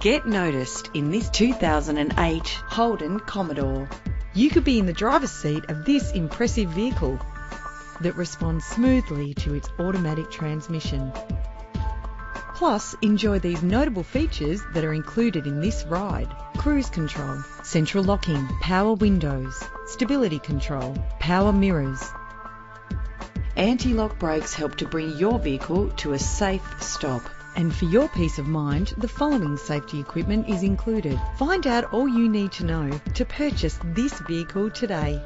Get noticed in this 2008 Holden Commodore. You could be in the driver's seat of this impressive vehicle that responds smoothly to its automatic transmission. Plus, enjoy these notable features that are included in this ride: cruise control, central locking, power windows, stability control, power mirrors. Anti-lock brakes help to bring your vehicle to a safe stop. And for your peace of mind, the following safety equipment is included. Find out all you need to know to purchase this vehicle today.